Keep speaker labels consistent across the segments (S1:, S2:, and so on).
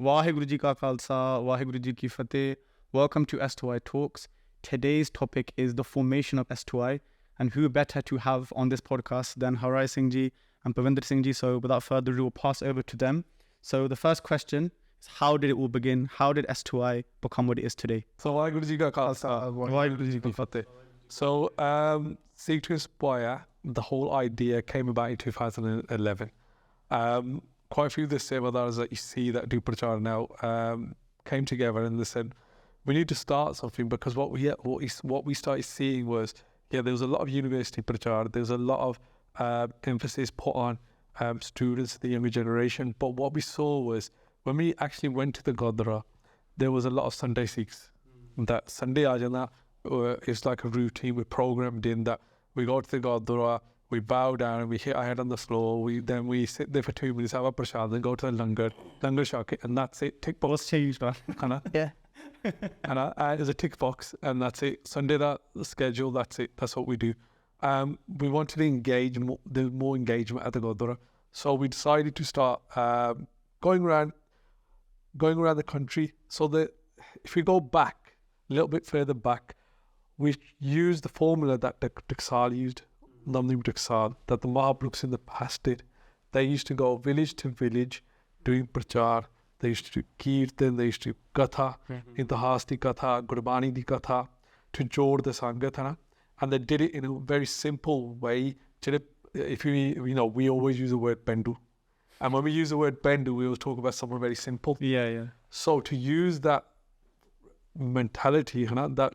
S1: Waheguru Ji Ka Khalsa, Waheguru Ji Ki Fateh. Welcome to S2I Talks. Today's topic is the formation of S2I, and who better to have on this podcast than Herrai Singh Ji and Bhervinder Singh Ji. So without further ado, we'll pass over to them. So the first question is, how did it all begin? How did S2I become what it is today?
S2: So Waheguru Ji Ka Khalsa, Waheguru Ji Ki Fateh. So Seek to Inspire, the whole idea came about in 2011. Quite a few of the Sevadars that you see that do Prachar now came together and they said, we need to start something, because what we started seeing was, there was a lot of university Prachar, there was a lot of emphasis put on students, the younger generation. But what we saw was, when we actually went to the Gurdwara, there was a lot of Sunday Sikhs. That Sunday Ajana is like a routine. We're programmed in that we go to the Gurdwara, we bow down and we hit our head on the floor. Then we sit there for 2 minutes, have a prasad, then go to the langar shake, and that's it. Tick box.
S1: Yeah.
S2: And there's a tick box, and that's it. Sunday, the schedule, that's it. That's what we do. We wanted to engage more engagement at the Gurdwara, so we decided to start going around the country. So that if we go back a little bit further back, we used the formula that the Taksal used. That the Mahapurshs in the past did. They used to go village to village doing prachar. They used to do kirtan, they used to do katha, intihas di katha, gurbani di katha, to jod the sangat, and they did it in a very simple way. If we always use the word bendu, and when we use the word bendu, we always talk about something very simple.
S1: Yeah.
S2: So to use that mentality, that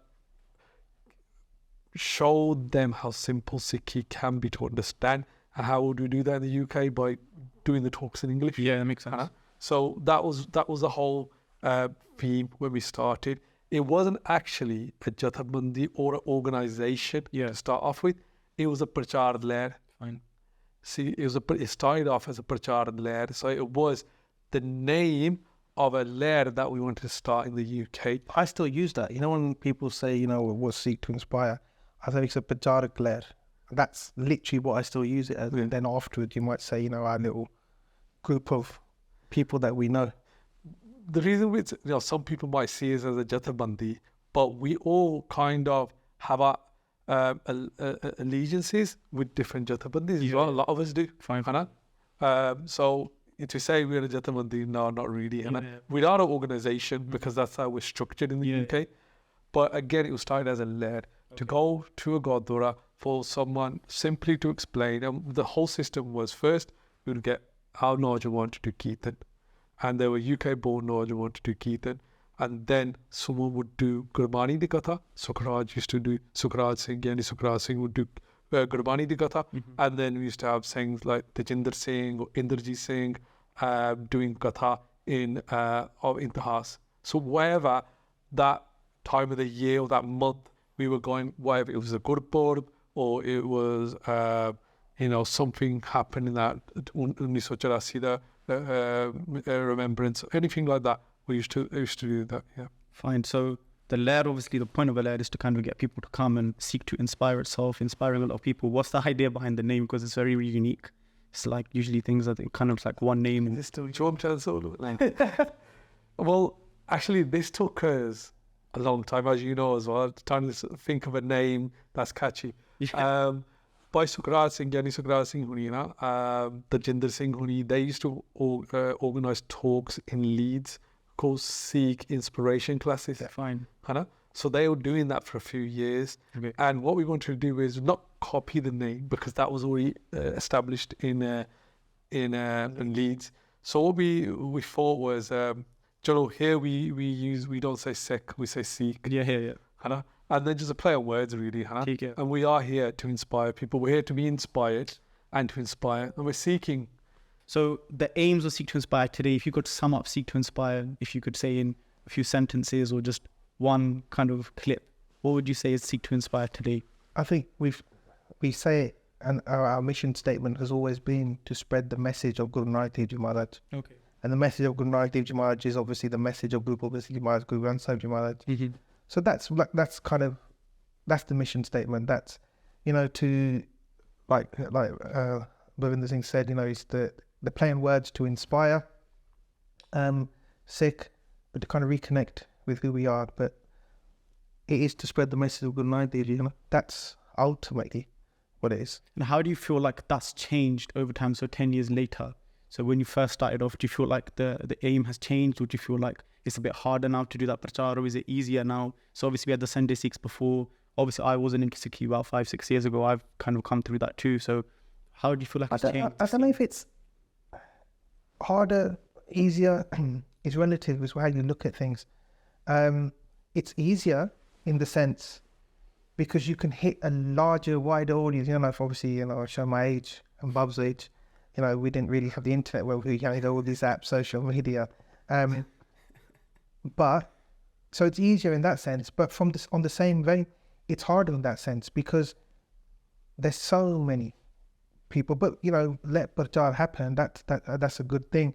S2: showed them how simple Sikhi can be to understand. And how would we do that in the UK? By doing the talks in English.
S1: Yeah, that makes sense.
S2: So that was the whole theme when we started. It wasn't actually a Jatharbandi or an organisation to start off with. It was a Prachar Lair.
S1: Fine.
S2: See, it started off as a Prachar Lair. So it was the name of a lair that we wanted to start in the UK.
S3: I still use that. When people say, what's Seek to Inspire, I think it's a Pajarik lair. That's literally what I still use it as. And then afterwards, you might say, our little group of people that we know.
S2: The reason which, some people might see us as a Jatharbandi, but we all kind of have our allegiances with different Jatharbandis as well. A lot of us do.
S1: Fine.
S2: So to say we're a Jatharbandi, no, not really. We are an organisation because that's how we're structured in the UK. But again, it was started as a lair to go to a Gurdwara for someone simply to explain. And the whole system was, first we would get our Naujawan to do Kirtan, and there were UK-born Naujawan to do Kirtan, and then someone would do Gurbani di Katha. Sukhraj used to do, Sukhraj Singh, Yani Sukhraj Singh would do Gurbani di Katha, and then we used to have Singhs like Tejinder Singh or Inderjit Singh doing Katha of Intihas. So wherever that time of the year or that month we were going, whether it was a Gurpurb or it was something happening that 1984 remembrance, anything like that, we used to do that.
S1: Fine. So the lair, obviously the point of a lair is to kind of get people to come and seek to inspire itself, inspiring a lot of people. What's the idea behind the name? Because it's very, very unique. It's like usually things that kind of like one name.
S2: Is this still Well, actually this took us a long time, as you know as well, trying to think of a name that's catchy. By Sukhraj Singh, Yani Sukhraj Singh Huni, the Jinder Singh Huni, they used to organise talks in Leeds called Sikh inspiration classes.
S1: Fine.
S2: So they were doing that for a few years.
S1: Okay.
S2: And what we wanted to do is not copy the name, because that was already established in Leeds. So what we thought was, here we don't say Sikh, we say Sikh.
S1: Yeah.
S2: And then just a play on words, really. And we are here to inspire people. We're here to be inspired and to inspire. And we're seeking.
S1: So the aims of Seek to Inspire today, if you could sum up Seek to Inspire, if you could say in a few sentences or just one kind of clip, what would you say is Seek to Inspire today?
S3: I think we say it, and our mission statement has always been to spread the message of Guru Nanak Dev Ji Maharaj.
S1: Okay.
S3: And the message of Guru Nanak Dev Ji Maharaj is obviously the message of Guru Gobind Singh Ji Maharaj, Guru Granth Sahib Ji Maharaj. So that's the mission statement. That's, to like Bhervinder Singh said, it's the play on words to inspire. Sikh, but to kind of reconnect with who we are. But it is to spread the message of Gurmat and Rehat. That's ultimately what it is.
S1: And how do you feel like that's changed over time? So 10 years later, so when you first started off, do you feel like the aim has changed? Or do you feel like it's a bit harder now to do that prachar, or is it easier now? So obviously we had the Sunday Sikhs before. Obviously I wasn't into Sikhi about 5-6 years ago. I've kind of come through that too. So how do you feel like it's changed?
S3: I don't know if it's harder, easier. It's relative. It's how you look at things. It's easier in the sense because you can hit a larger, wider audience. You know, if obviously, you know, I show my age and Bob's age. You know, we didn't really have the internet where we had all these apps, social media. But so it's easier in that sense. But from this, on the same vein, it's harder in that sense because there's so many people. But you know, let prachar happen. That's a good thing.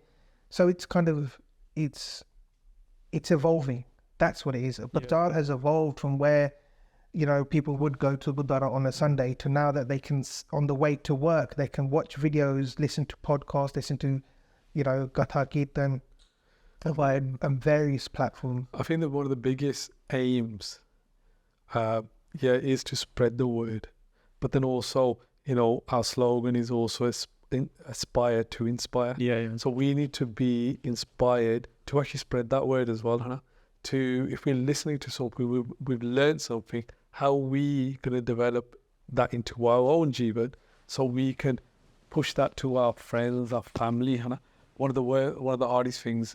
S3: So it's kind of it's evolving. That's what it is. Prachar has evolved from where, you know, people would go to Gurdwara on a Sunday to now that they can, on the way to work, they can watch videos, listen to podcasts, listen to, you know, Gatha Kirtan via various platforms.
S2: I think that one of the biggest aims, is to spread the word. But then also, you know, our slogan is also aspire to inspire.
S1: Yeah.
S2: So we need to be inspired to actually spread that word as well, Hannah. To, if we're listening to something, we've learned something, how we going to develop that into our own jivan so we can push that to our friends, our family, Hannah. One of the hardest things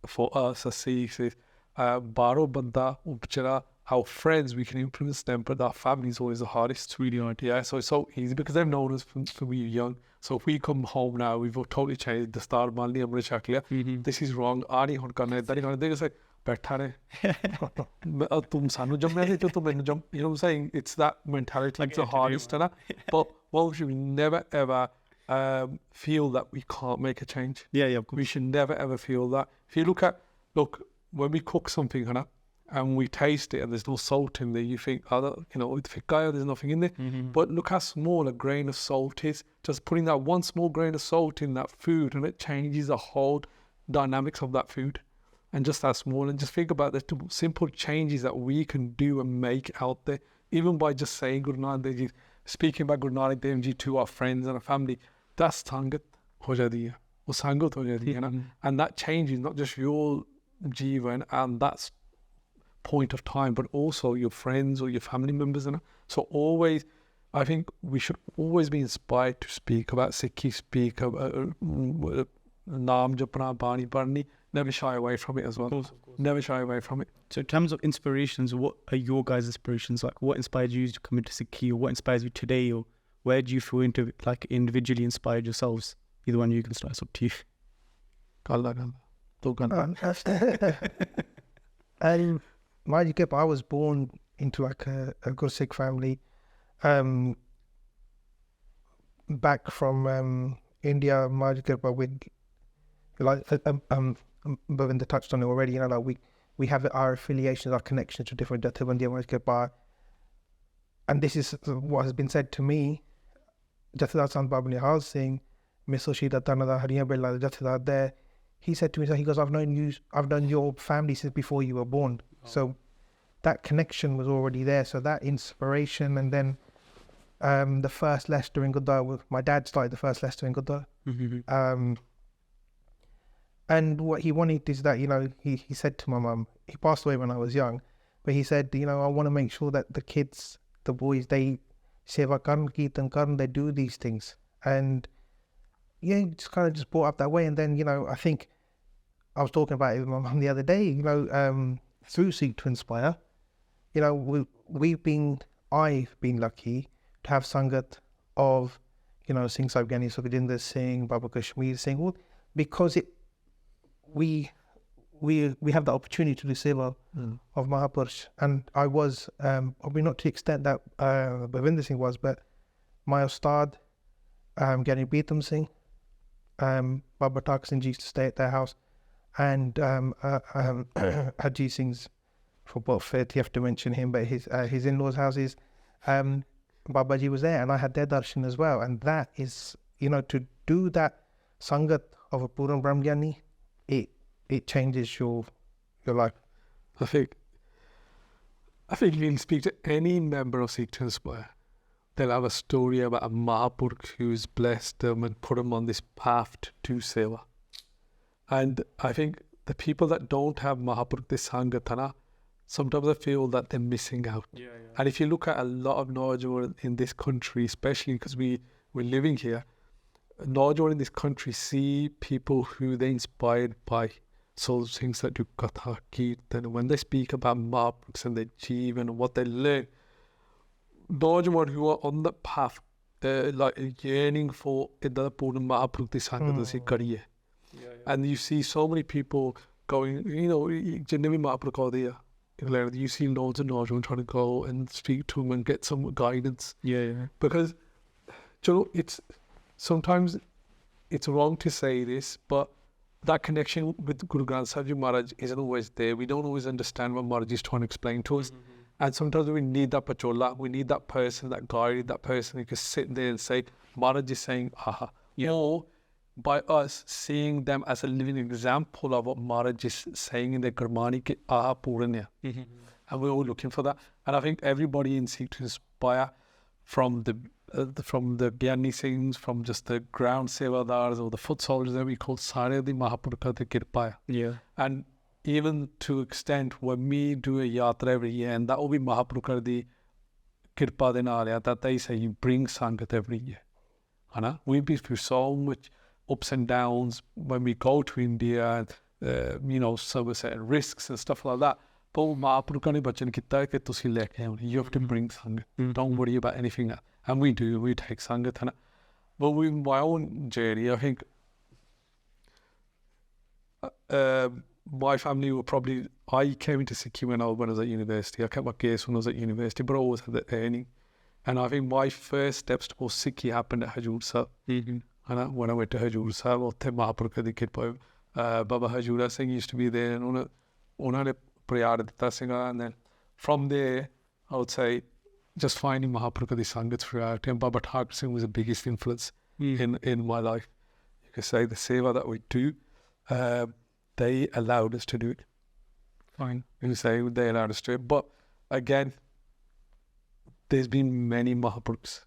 S2: for us as Sikhs is baro banda upchara. Our friends, we can influence them, but our family is always the hardest.
S1: It's really hard.
S2: Yeah, so it's so easy because they've known us from we were young. So if we come home now, we've totally changed the style. This is wrong. They're just like, बैठा रहे तुम सानू जम्मे थे तो मैंने जम, you know what I'm saying? It's that mentality. It's the hardest, but we should never ever feel that we can't make a change.
S1: Yeah, of course.
S2: We should never ever feel that. If you look when we cook something, Hannah, and we taste it and there's no salt in there, you think, you know, there's nothing in there. But look how small a grain of salt is. Just putting that one small grain of salt in that food and it changes the whole dynamics of that food. And just that small, and just think about the simple changes that we can do and make out there, even by just saying Guru Nanak Dev Ji, speaking about Guru Nanak Dev Ji to our friends and our family. That's sangat ho jati hai, wo sangat ho jati hai, and that changes not just your jivan and that's point of time, but also your friends or your family members. So always, I think we should always be inspired to speak about Sikhi, speak about Naam Japna, Bani Parni. Never shy away from it as well. Of course. Never shy away from it.
S1: So in terms of inspirations, what are your guys' inspirations? Like what inspired you to come into Sikhi, or what inspires you today, or where do you feel individually inspired yourselves? Either one you can start, it's up to you.
S3: I was born into like a Gursikh family. Back from India, with like Bhervinder touched on it already, you know, like we have our affiliations, our connections to different Jathebandiyas, and this is what has been said to me. Jathedar Sant Baba Nihal Singh, Mr. Shida Tanada Hariya Bella, Jathedar there, he said to me, he goes, I've known your family since before you were born. So that connection was already there. So that inspiration, and then the first Leicester in Gurdwara, my dad started the first Leicester in Gurdwara. And what he wanted is that, you know, he said to my mum, he passed away when I was young, but he said, you know, I want to make sure that the kids, the boys, they seva karn, kirtan karn, they do these things. And yeah, just kind of just brought up that way. And then, you know, I think I was talking about it with my mum the other day, you know, through Seek to Inspire, you know, I've been lucky to have sangat of, you know, Singh Sahib Gyani Sukhjinder Singh, Baba Kashmir Singh, because we have the opportunity to do seva of Mahapursh. And I was, probably not to the extent that Bhervinder Singh was, but my Ustad, Gyani Beatam Singh, Baba Tak Singh used to stay at their house, and Haji Singh's, for both, you have to mention him, but his in-laws' houses, Babaji was there, and I had their darshan as well. And that is, you know, to do that sangat of a Puran Brahmgyani, it changes your life.
S2: I think you can speak to any member of Sikh to Inspire. They'll have a story about a Mahapursh who's blessed them and put them on this path to do seva. And I think the people that don't have Mahapursh, this Sangatana, sometimes I feel that they're missing out. And if you look at a lot of Naujawan in this country, especially because we're living here, Naujawan in this country see people who they're inspired by. So things that do Katha, Kirtan, when they speak about Mahapurkhs and their Jeevan and what they learn, Naujawan who are on that path, they're like yearning for Idda Purna Mahapurkh this Sangatasi Kariye. And you see so many people going, Jinnavi Mahapurkh ko diya. You see loads of Naujawan trying to go and speak to them and get some guidance. Because, sometimes it's wrong to say this, but that connection with Guru Granth Sahib Ji Maharaj isn't always there. We don't always understand what Maharaj is trying to explain to us. And sometimes we need that pachola, we need that person, that guide, that person who can sit there and say, Maharaj is saying, aha. Or by us seeing them as a living example of what Maharaj is saying in the Gurmani, ki aha Puranya. And we're all looking for that. And I think everybody in Sikh to Inspire, from the Gyani Singhs, from just the ground sevadars or the foot soldiers that we call Sare the Mahapurkha the Kirpa. And even to extent when we do a yatra every year, and that will be Mahapurkha the Kirpa de Nalya, that they say you bring Sangat every year. We've been through so much ups and downs when we go to India, some certain risks and stuff like that. But Mahapurkha ne bachan kitta ke tusi leke aao. You have to bring Sangat. Don't worry about anything else. And we do, we take Sangat. But with my own journey, I think my family were probably, I came into Sikh when I was at university. I kept my case when I was at university, but I always had the earning. And I think my first steps towards Sikh happened at Hajur Sahib. When I went to Hajur Sahib, Mahapurkha di Kirpa, Baba Hajura Singh used to be there, and unhone prayar ditta singa. And then from there, I would say, just finding Mahapurkha di Sangat throughout, and Baba Thakur Singh was the biggest influence in my life. You could say the seva that we do, they allowed us to do it.
S1: Fine.
S2: You say they allowed us to do it. But again, there's been many Mahapurkhs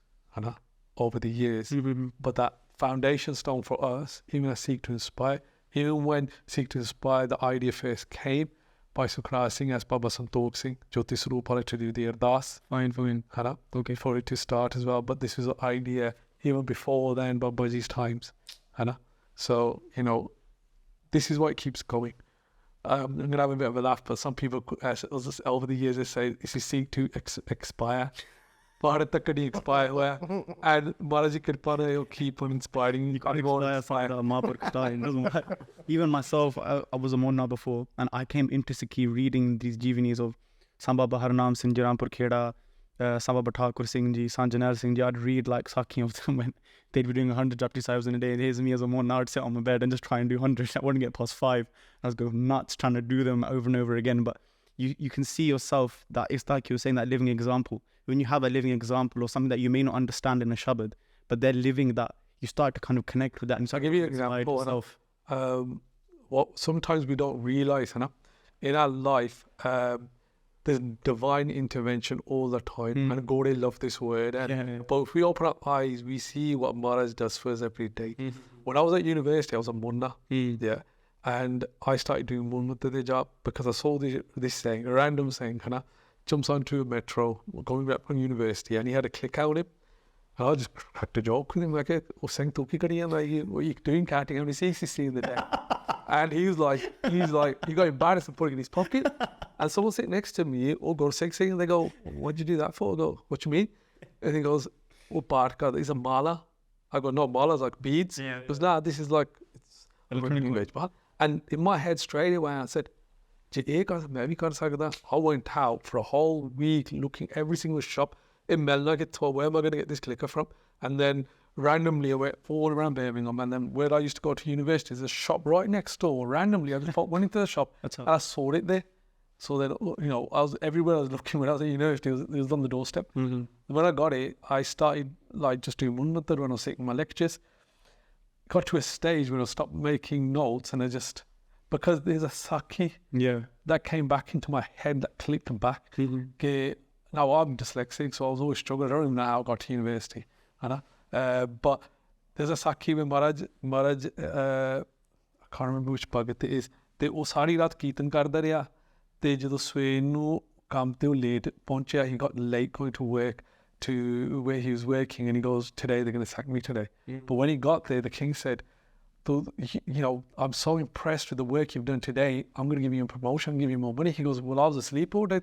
S2: over the years. But that foundation stone for us, even as Sikh to Inspire, even when Sikh to Inspire, the idea first came by Sukhra Singh as Baba Santokh Singh, Jyoti Swarup to do the Ardas.
S1: Fine.
S2: Okay, for it to start as well. But this was an idea even before then, Babaji's times. So, this is why it keeps going. I'm going to have a bit of a laugh, but some people, over the years, they say, this is Sikh to expire. Bharat tak kadi expire hua hai. And Maharaj Ji Kirpa ne will keep on inspiring.
S1: You can't expire. Even myself, I was a Monna before, and I came into Sikh reading these jeevanis of Sambaba Harnam Singh, Jirampur Kheda, Sambaba Thakur Singh Ji, Sanjanar Singh Ji. I'd read like Sakhi of them when they'd be doing 100 Japji Sahibs in a day. And here's me as a Monna, I'd sit on my bed and just try and do 100. I wouldn't get past 5. I was going nuts trying to do them over and over again. But you can see yourself that it's like you were saying, that living example. When you have a living example or something that you may not understand in a shabad, but they're living that, you start to kind of connect with that. And
S2: so I'll give you an example. What sometimes we don't realize, in our life, there's divine intervention all the time. And God, I love this word. But if we open our eyes, we see what Maharaj does for us every day. When I was at university, I was a Munna. And I started doing Munna job because I saw this thing, a random thing, jumps onto a metro, going back from university, and he had a click out him. And I just cracked a joke with him, like, what are you doing, counting how many C's in the day? And he's like, he got embarrassed and put it in his pocket. And someone sitting next to me, Gursikh Singh, and they go, what'd you do that for? I go, what you mean? And he goes, it's a mala. I go, no, mala's like beads. He goes, nah, this is like, it's a language. And in my head straight away, I said, I went out for a whole week looking every single shop in Melnugget, where am I going to get this clicker from? And then randomly I went all around Birmingham, and then where I used to go to university, there's a shop right next door. Randomly, I just went into the shop and I saw it there. So then, I was everywhere I was looking when I was at university, it was on the doorstep. And when I got it, I started just doing Munnatar when I was taking my lectures. Got to a stage where I stopped making notes and I just because there's a Saki that came back into my head that clicked back. Now I'm dyslexic, so I was always struggling. I don't even know how I got to university. But there's a Saki with Maharaj, I can't remember which bhagat it is. ਤੇ ਉਹ ਸਾਰੀ ਰਾਤ ਕੀਰਤਨ ਕਰਦਾ ਰਿਹਾ ਤੇ ਜਦੋਂ ਸਵੇਰ ਨੂੰ ਕੰਮ ਤੇ ਉਹ late ਪਹੁੰਚਿਆ, he got late going to work to where he was working, and he goes, today they're going to sack me today. But when he got there, the king said, I'm so impressed with the work you've done today. I'm going to give you a promotion, give you more money. He goes, well, I was asleep all day.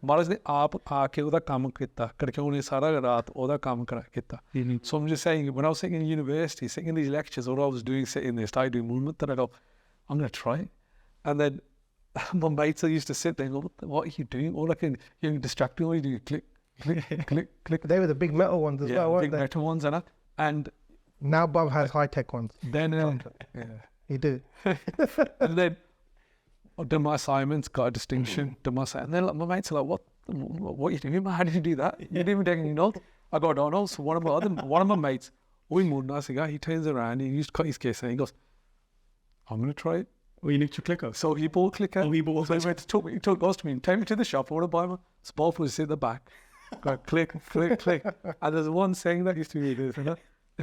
S2: Maharaj ne aap aake oda kaam kitta, karke ਉਹਨੇ ਸਾਰਾ ਰਾਤ ਉਹਦਾ ਕੰਮ ਕੀਤਾ. So I'm just saying, when I was sitting in university, sitting in these lectures, all I was doing, sitting there, started doing movement, then I go, I'm going to try it. And then my mates used to sit there and go, what are you doing? All you're distracting, all you do, click, click, click, click.
S3: They were the big metal ones as well, weren't
S2: big
S3: they?
S2: metal ones, and
S3: now Bob has high-tech ones.
S2: Then,
S3: You do.
S2: And then I done my assignments, got a distinction, done my assignments. And then my mates are like, what are you doing, man? How did you do that? You didn't even take any notes. I got on notes. So one of my mates, he turns around, he used to cut his case, and he goes, I'm going to try it.
S1: Oh, you need your clicker.
S2: So he bought a clicker.
S1: Oh, he bought
S2: so he goes to me and take me to the shop. I want to buy one. Small was sit at the back. Go click, click, click. And there's one saying that used to be this, and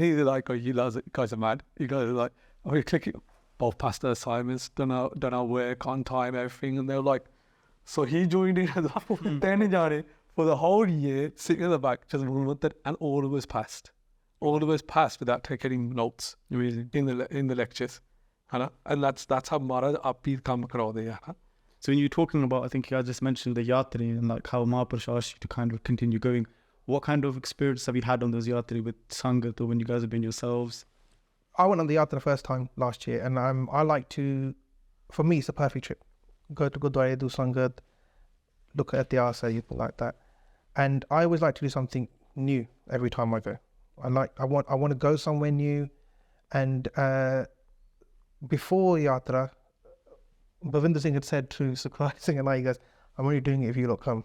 S2: he's like, oh, you guys are mad. You guys are like, oh, you click it. Both passed their assignments, done our work on time, everything. And they're like, so he joined in as well. Then for the whole year, sitting at the back, just remembered, and all of us passed. All of us passed without taking notes.
S1: Amazing.
S2: In the lectures. And that's how Maharaj Api kam karaude.
S1: So when you're talking about, I think you just mentioned the yatri and like how Mahapursh asked you to kind of continue going. What kind of experience have you had on those yatri with Sangat or when you guys have been yourselves?
S3: I went on the yatra the first time last year, and I like to, for me, it's a perfect trip. Go to Gurdwara, do Sangat, look at the Asa, you like that. And I always like to do something new every time I go. I want to go somewhere new, and before yatra, Bhervinder Singh had said to Sikh Singh and I, he goes, I'm only doing it if you lot come.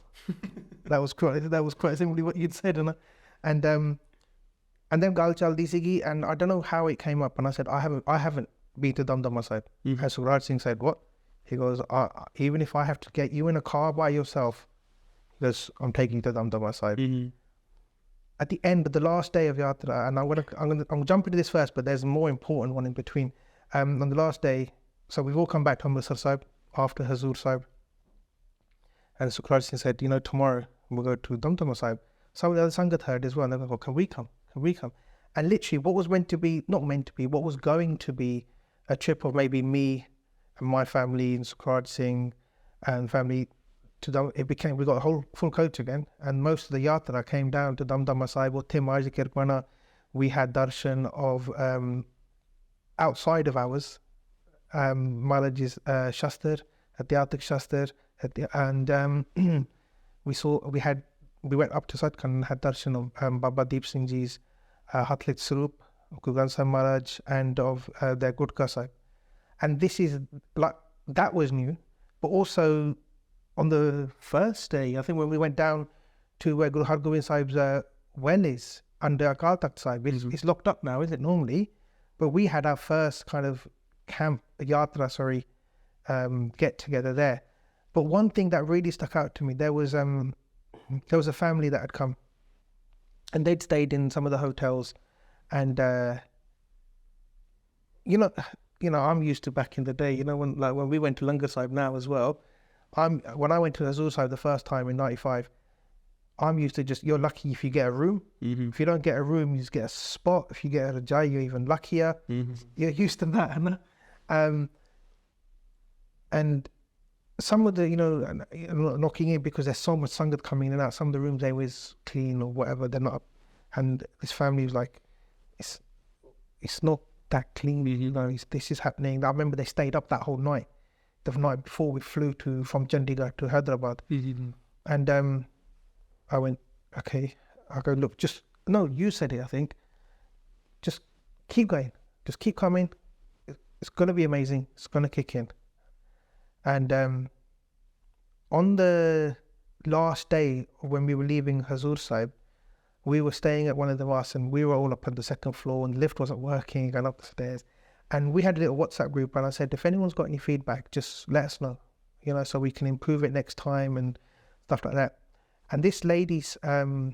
S3: That was quite simply what you'd said, and then Gal Chaldi Sigi, and I don't know how it came up, and I said, I haven't been to Damdama Sahib. And Suraj Singh said, what? He goes, even if I have to get you in a car by yourself, he goes, I'm taking you to Damdama Sahib. At the end of the last day of yatra, and I'm gonna jump into this first, but there's a more important one in between. On the last day, so we've all come back to Amritsar Sahib after Hazur Sahib, and Sukraj Singh said, tomorrow we'll go to Damdama Sahib. Some of the other Sangat heard as well, and they go, can we come? And literally what was what was going to be a trip of maybe me and my family and Sukraj Singh and family to we got a whole full coach again, and most of the yatra came down to Damdama Sahib or Timaj Kirkwana. We had darshan of outside of ours, Maharaj's Shastar, Atyatik Shastar, and we went up to Satkan and had darshan of Baba Deep Singh Ji's Hatlit Swarup, Gurmat Sahib Maharaj, and of their Gurkha Sahib. And this is like, that was new, but also on the first day, I think when we went down to where Guru Hargobind Sahib's well is, under Akal Takht Sahib, it's locked up now, isn't it, normally? But we had our first kind of get together there. But one thing that really stuck out to me, there was a family that had come, and they'd stayed in some of the hotels, and I'm used to back in the day, when we went to Langar Sahib now as well. When I went to Hazur Sahib the first time in '95, I'm used to you're lucky if you get a room. If you don't get a room, you just get a spot. If you get a rajai, you're even luckier. You're used to that. And some of the, knocking in because there's so much sangat coming in and out. Some of the rooms, they always clean or whatever. They're not up. And this family was like, it's not that clean. This is happening. I remember they stayed up that whole night. The night before we flew from Chandigarh to Hyderabad. And I went, okay. I go, look, no, you said it, I think. Just keep going. Just keep coming. It's going to be amazing. It's going to kick in. And on the last day when we were leaving Hazur Sahib, we were staying at one of the was, and we were all up on the second floor, and the lift wasn't working, going up the stairs. And we had a little WhatsApp group, and I said, if anyone's got any feedback, just let us know, you know, so we can improve it next time and stuff like that. And this lady's, that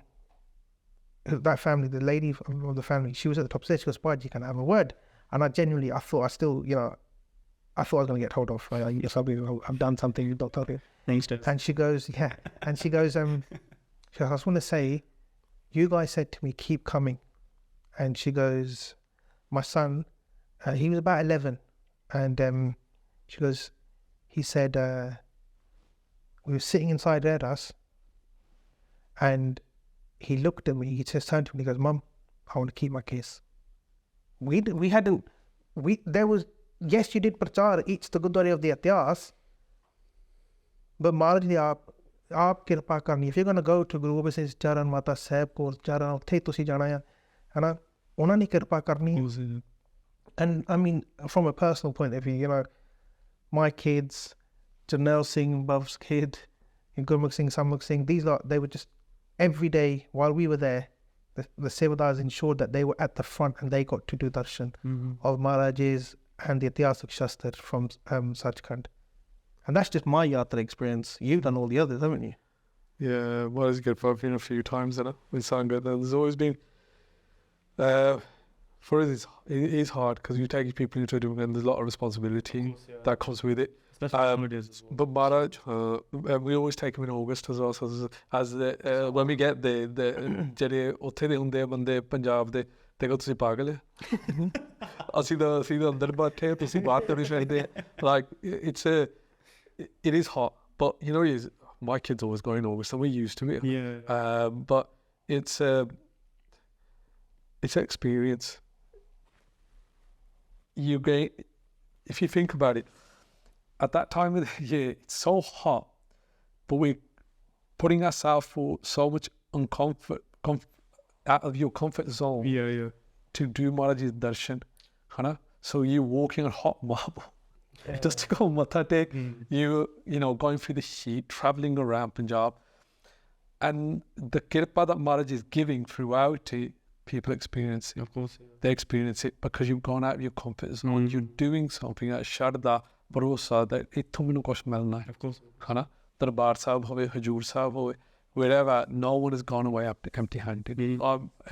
S3: family, the lady of the family, she was at the top stairs. She goes, "Bud, you can have a word." And I genuinely, I thought I was going to get told off. Yes, I've done something you've not told me.
S1: Thanks,
S3: And she goes, yeah. And she goes, she goes, "I just want to say, you guys said to me, keep coming." And she goes, "My son, he was about 11. And she goes, he said, we were sitting inside Herrai, and he looked at me, he just turned to me, he goes, 'Mum, I want to keep my case.'" Yes, you did prachar each the Gurdwara of the Ityas, but Maharaj ji aap kirpa karni. If you're going to go to Guru Gobind Singh's Charan, Mata Sahib ko Charan, utthe tusi jana hai, hana, ਉਹਨਾਂ ਨੇ kirpa karni. And I mean, from a personal point of view, you know, my kids, Janelle Singh, Bhav's kid, and Gurmat Singh, Samukh Singh, they were just every day while we were there, the Sevadars ensured that they were at the front and they got to do darshan of Maharaj's and the Itihasik Shastra from Sachkhand. And that's just my yatra experience. You've done all the others, haven't you?
S2: Yeah, well, it's good. I've been a few times in it with Sangha. There's always been, for us, it is hard because you take people into it and there's a lot of responsibility that comes with it. But Maharaj, we always take him in August as well. So when we get there, ਜਿਹੜੇ ਉੱਥੇ ਦੇ ਹੁੰਦੇ ਬੰਦੇ ਪੰਜਾਬ ਦੇ ਤੇ ਕੋ ਤੁਸੀਂ ਪਾਗਲ ਹੈ ਅਸੀਂ ਤਾਂ ਅੰਦਰ ਬੈਠੇ ਤੁਸੀਂ ਬਾਹਰ ਤੁਰੇ ਫਿਰਦੇ like it is hot, but you know my kids always go in August and we're used to it. But it's an experience. If you think about it, at that time of the year, it's so hot, but we're putting ourselves for so much uncomfort, out of your comfort zone to do Maharaj's darshan. So you're walking on hot marble just to go Matha Tek. You know, going through the heat, travelling around Punjab. And the kirpa that Maharaj is giving throughout it, people experience it.
S1: Of course.
S2: They experience it because you've gone out of your comfort zone. You're doing something that Sharda, Bharosa, that itthੋਂ ਮੈਨੂੰ ਕੁਛ ਮਿਲਣਾ ਹੈ. Of course. Darbar Sahib ਹੋਵੇ, Hajur Sahib ਹੋਵੇ, wherever, no one has gone away empty-handed.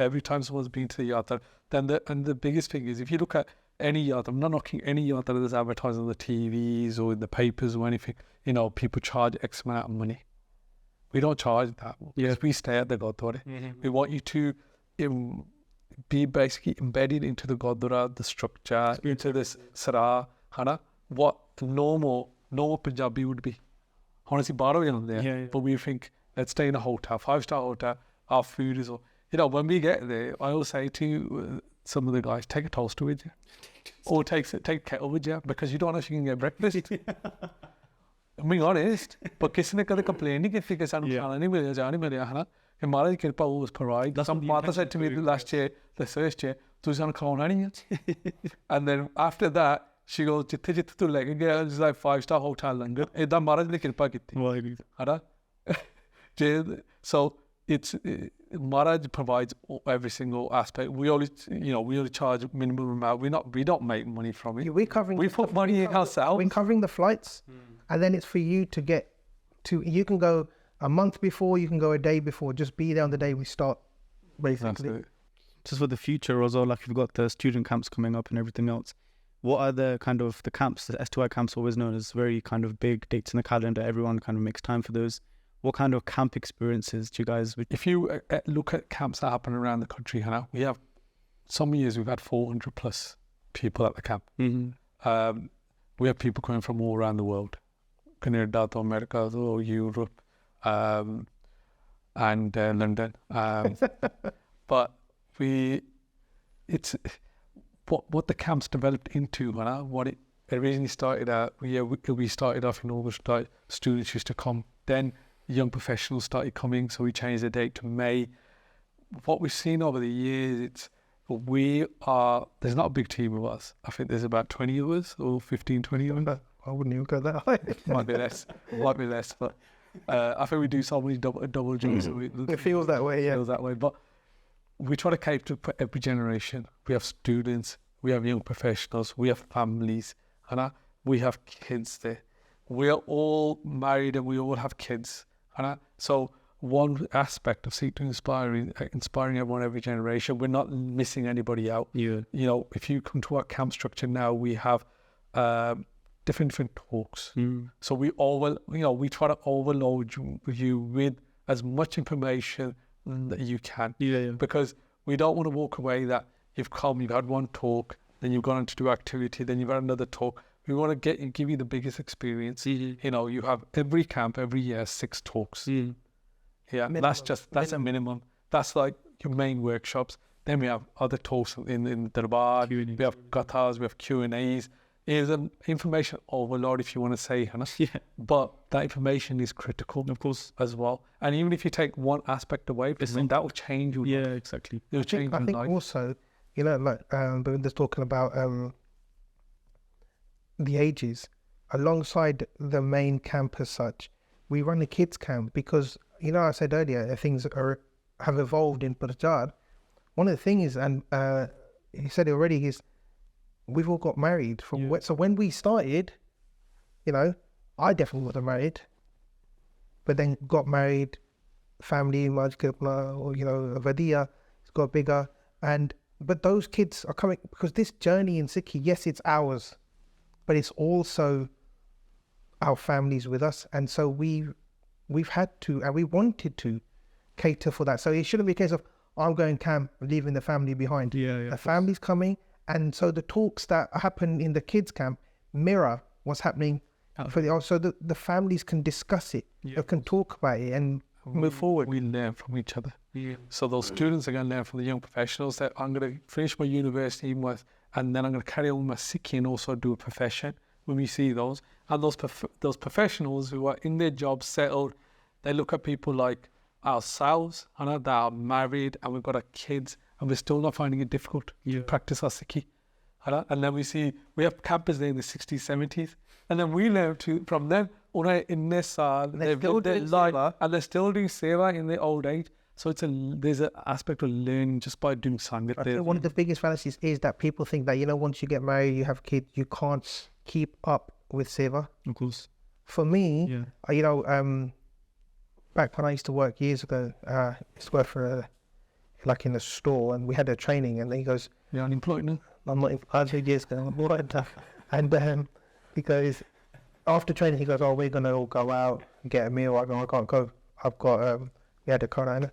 S2: Every time someone's been to the yatra, then the biggest thing is, if you look at any yatra, I'm not knocking any yatra that's advertised on the TVs or in the papers or anything, you know, people charge X amount of money. We don't charge that. Yes, we stay at the Gurdwara. We want you to be basically embedded into the Gurdwara, the structure, into this Sarah, what the normal Punjabi would be. Honestly, borrow there. But we think, let's stay in a hotel, 5-star hotel, our food is all. You know, when we get there, I always say to some of the guys, take a toaster with you. Or take a kettle with you, because you don't know if you can get breakfast. I'm being honest, but ਕਿਸੇ ਨੇ ਕਦੇ complain ਨਹੀਂ ਕੀਤੀ ਕਿ ਸਾਨੂੰ ਖਾਣਾ ਨਹੀਂ ਮਿਲਿਆ ਜਾਂ ਨਹੀਂ ਮਿਲਿਆ ਕਿ Maharaj ਦੀ ਕਿਰਪਾ always provide. Some Mata said to me last year, the first year, ਤੁਸੀਂ ਸਾਨੂੰ ਖਾਣਾ ਨਹੀਂ ਹੈ. And then after that, she goes, ਜਿੱਥੇ ਤੂੰ ਲੈ ਕੇ ਗਿਆ, it's like 5-star hotel ਲੰਗਰ. ਏਦਾਂ Maharaj ਨੇ ਕਿਰਪਾ ਕੀਤੀ. So it's Maharaj provides every single aspect. We only charge minimum amount. We don't make money from it. We put money in ourselves.
S3: We're covering the flights, and then it's for you to get to. You can go a month before, you can go a day before. Just be there on the day we start, basically.
S1: Just for the future as well, like we've got the student camps coming up and everything else. What are the kind of the camps? The S2I camps, always known as very kind of big dates in the calendar. Everyone kind of makes time for those. What kind of camp experiences do you guys?
S2: If you look at camps that happen around the country, we have some years we've had 400 plus people at the camp. We have people coming from all around the world, Canada, to America, to Europe, and London. But it's what the camps developed into. What it originally started out. We started off in August. Students used to come. Then young professionals started coming, so we changed the date to May. What we've seen over the years, there's not a big team of us. I think there's about 20 of us, or 15, 20 of us.
S3: I wouldn't even go that high.
S2: Might be less, but I think we do so many double jumps. So
S3: it feels that way, yeah.
S2: It feels that way, but we try to cater for every generation. We have students, we have young professionals, we have families, and we have kids there. We are all married and we all have kids. And so one aspect of Seek to Inspire is inspiring everyone, every generation. We're not missing anybody out.
S1: Yeah.
S2: You know, if you come to our camp structure now, we have different talks. So we we try to overload you with as much information that you can. Because we don't want to walk away that you've come, you've had one talk, then you've gone on to do activity, then you've had another talk. We want to give you the biggest experience. You know, you have every camp, every year, 6 talks. Yeah, minimum. That's a minimum. That's like your main workshops. Then we have other talks in Dilraj. We have gathas, we have Q&As. It's an information overload, if you want to say, but that information is critical,
S1: of course,
S2: as well. And even if you take one aspect away, that will change your life.
S1: Exactly.
S2: It will change your life.
S3: I think also, you know, like Bhervinder's talking about the ages. Alongside the main camp as such, we run a kids camp because, you know, I said earlier, things have evolved in Punjab. One of the things, and he said it already, is we've all got married. So when we started, you know, I definitely wasn't married, but then got married, family, or, you know, Vadia, it's got bigger. But those kids are coming, because this journey in Sikhi, yes, it's ours, but it's also our families with us. And so we've had to, and we wanted to cater for that. So it shouldn't be a case of, I'm going camp, leaving the family behind. The family's coming. And so the talks that happen in the kids camp mirror what's happening so the families can discuss it, they can talk about it and move forward.
S2: We learn from each other. So those students are going to learn from the young professionals that I'm going to finish my university with, and then I'm going to carry on my Sikhi and also do a profession when we see those. And those professionals who are in their jobs, settled, they look at people like ourselves, and that are married and we've got our kids, and we're still not finding it difficult to practice our Sikhi. And then we have campers there in the 60s, 70s, and then we learn from them, in their side, they've lived their life, and they're still doing seva in their old age. So there's an aspect of learning just by doing Sangat.
S3: I think one of the biggest fallacies is that people think that, you know, once you get married, you have kids, you can't keep up with seva.
S1: Of course.
S3: For me, you know, back when I used to work years ago, I used to work for like in a store, and we had a training, and he goes,
S2: "You're unemployed now?"
S3: I'm not employed. 2 years ago, I'm right enough. And he goes, after training, he goes, "Oh, we're gonna all go out and get a meal." I go, "I can't go. I've got we had a corona."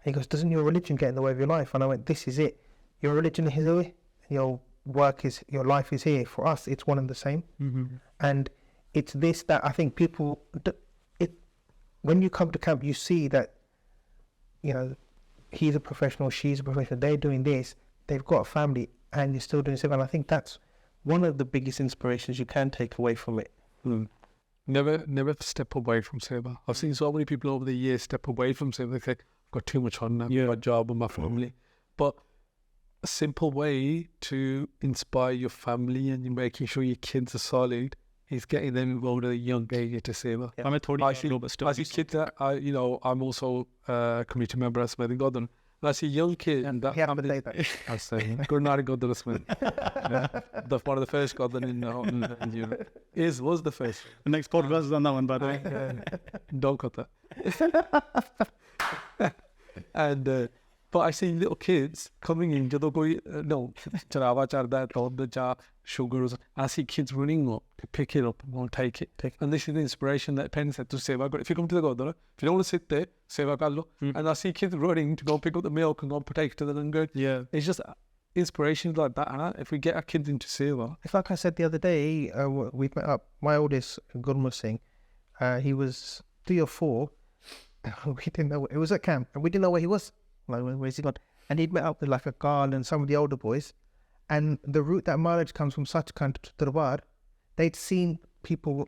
S3: He goes, "Doesn't your religion get in the way of your life?" And I went, "This is it. Your religion is here. Your life is here. For us, it's one and the same." And it's this that I think people, when you come to camp, you see that, you know, he's a professional, she's a professional, they're doing this, they've got a family, and you're still doing something. And I think that's one of the biggest inspirations you can take away from it.
S2: Never step away from seva. I've seen so many people over the years step away from seva. They think, I've got too much on now, my job and my family. But a simple way to inspire your family and making sure your kids are solid is getting them involved at a young age to seva. I see kids that I'm also a community member at Smith Godden. And I see young kids, and that family, I say, Gurmat and Rehat Smith. One of the first Godden in Europe. Was the first.
S1: The next podcast is on that one, by the way.
S2: Don't cut that. And but I see little kids coming in, charawa charda hai, sugar, I see kids running up to pick it up and go and take it. And this is the inspiration that Penny said to seva. If you come to the Godara, if you don't want to sit there, seva kar lo. And I see kids running to go pick up the milk and go and take it to the langar. It's just inspirations like that. And if we get our kids into seva.
S3: It's like I said the other day, we met up. My oldest, Gurmat Singh, he was 3 or 4. We didn't know. It was at camp, and we didn't know where he was. Like, where's he gone? And he'd met up with like a Gal and some of the older boys. And the route that mileage comes from Sachkhand to Dilraj, they'd seen people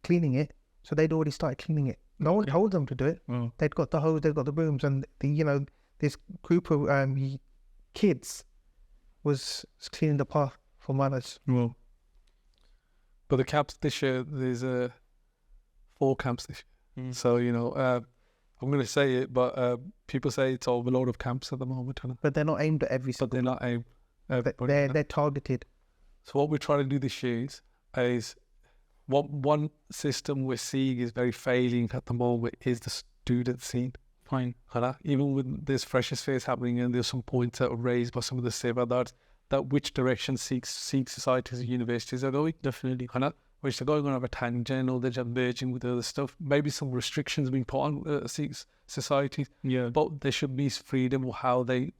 S3: cleaning it, so they'd already started cleaning it. No one told them to do it. They'd got the hose, they'd got the brooms, and this group of kids was cleaning the path for mileage.
S2: But the camps this year, there's 4 camps this year. So I'm going to say it, but people say it's overload of camps at the moment.
S3: But they're not aimed at every single.
S2: But they're not aimed.
S3: They're targeted.
S2: So what we're trying to do this year is what one system we're seeing is very failing at the moment is the student scene.
S1: Fine.
S2: Even with this freshers phase happening, and there's some points that were raised by some of the sevadars that which direction Sikh societies and universities are going.
S1: Definitely.
S2: Which they're going on a tangent, or they're just merging with other stuff. Maybe some restrictions being put on Sikh societies.
S1: Yeah.
S2: But there should be freedom of how they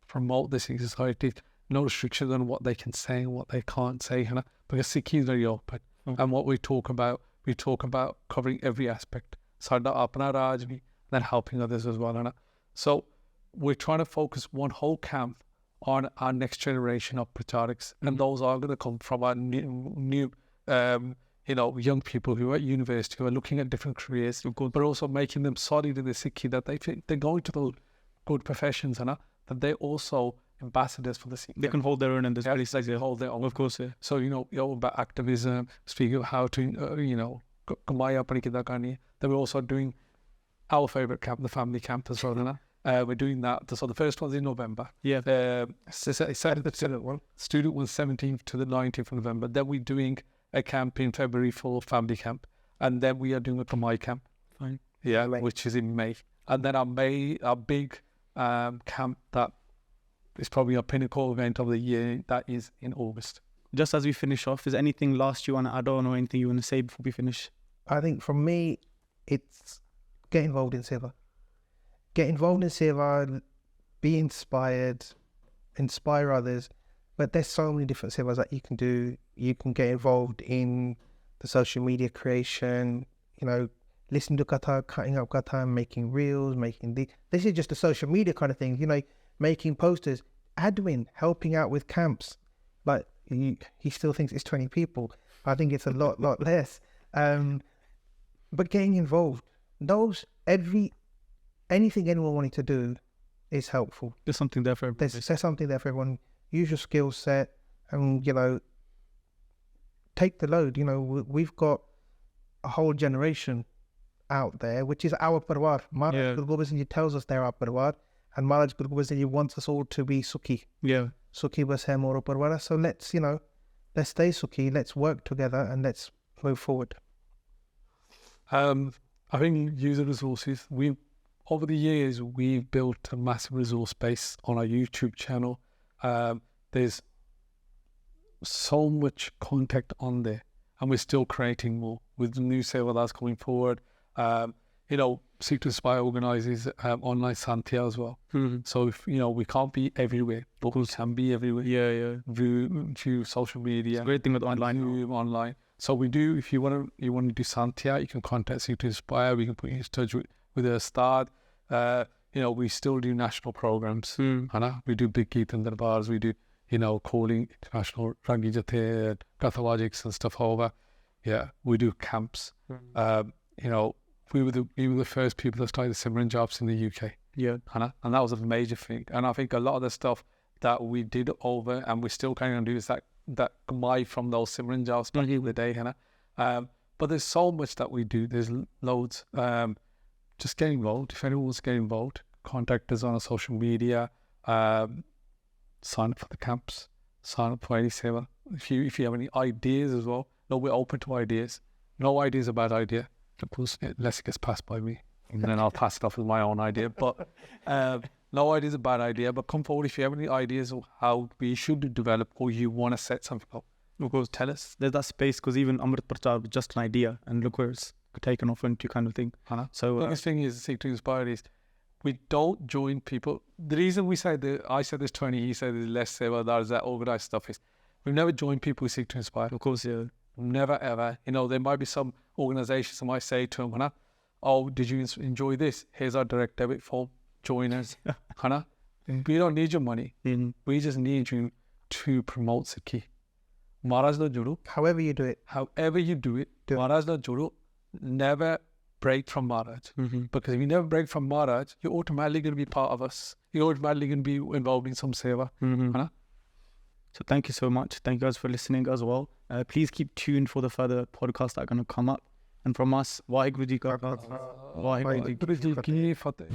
S2: promote the Sikh society. No restrictions on what they can say and what they can't say. Because Sikh is very open. And what we talk about covering every aspect. Sada apna raj bhi, then helping others as well. So we're trying to focus one whole camp on our next generation of prachariks, and those are going to come from our new young people who are at university, who are looking at different careers, but also making them solid in the Sikhi, that they're going to the good professions, that they're also ambassadors for the Sikh.
S1: They can hold their own in this place.
S2: They hold their own.
S1: Of course, yeah.
S2: So, about activism, speaking of how to, kamaya apni kida karni hai. Then we're also doing our favourite camp, the family camp as well. We're doing that. So the first one's in November.
S1: Yeah.
S2: Student one 17th to the 19th of November. Then we're doing a camp in February for family camp. And then we are doing a Kamai camp.
S1: Fine.
S2: Yeah, which is in May. And then our big camp that is probably a pinnacle event of the year, that is in August.
S1: Just as we finish off, is there anything last you want to add on or anything you want to say before we finish?
S3: I think from me, it's get involved in Seva. Get involved in Seva, be inspired, inspire others. But there's so many different Sevas that you can do. You can get involved in the social media creation, listening to Katha, cutting up Katha, making reels, this is just the social media kind of thing, making posters, admin, helping out with camps. But he still thinks it's 20 people. I think it's a lot less. But getting involved, anything anyone wanting to do is helpful.
S1: There's something there for everyone.
S3: There's something there for everyone. Use your skill set and, take the load. We've got a whole generation out there, which is our parwar. Maharaj Guru Gobind Singh Ji tells us they're our parwar, and Maharaj Guru Gobind Singh Ji wants us all to be Sukhi.
S1: Yeah.
S3: Sukhi bas hai moro parwara. So let's stay Sukhi, let's work together and let's move forward.
S2: I think user resources, over the years, we've built a massive resource base on our YouTube channel. There's so much content on there, and we're still creating more with the new Seva that's coming forward. Seek to Inspire organises online Santia as well. So if we can't be everywhere, but we can be everywhere.
S1: Yeah.
S2: Through social media.
S1: It's a great thing with
S2: online. So we do. If you want to do Santia, you can contact Seek to Inspire. We can put you in touch with a start. We still do national programs. We do big Kirtan Darbars. We do calling international Rangi Jathe, Kathawajiks and stuff over. Yeah, we do camps. We were the first people that started Simran jobs in the UK.
S1: Yeah.
S2: And that was a major thing. And I think a lot of the stuff that we did over and we're still carrying on doing is that Gamai from those Simran jobs back in the day. But there's so much that we do. There's loads. Just get involved. If anyone wants to get involved, contact us on our social media. Sign up for the camps. Sign up for any Seva. If you have any ideas as well, we're open to ideas. No idea is a bad idea. Of course, unless it gets passed by me, and then I'll pass it off with my own idea. But no idea is a bad idea. But come forward if you have any ideas of how we should develop, or you want to set something up.
S1: Of course, tell us. There's that space, because even Amrit Prachar was just an idea, and look where it's taken off into kind of thing. So
S2: the biggest thing is Seek to Inspire is we don't join people. The reason we say I said there's 20, he said there's less Seva, there's that organised stuff, is we've never joined people who Seek to Inspire.
S1: Of course, yeah.
S2: Never ever. There might be some organisations that might say to them, oh, did you enjoy this? Here's our direct debit form. Join us. We don't need your money. We just need you to promote Sikhi. Maharaj na juru.
S3: However you do it.
S2: Maharaj na juru. Never break from Maharaj. Because if you never break from Maharaj, you're automatically going to be part of us. You're automatically going to be involved in some seva.
S1: So thank you so much. Thank you guys for listening as well. Please keep tuned for the further podcasts that are going to come up. And from us, Waheguru Ji Ka Khalsa, Waheguru Ji Ki Fateh.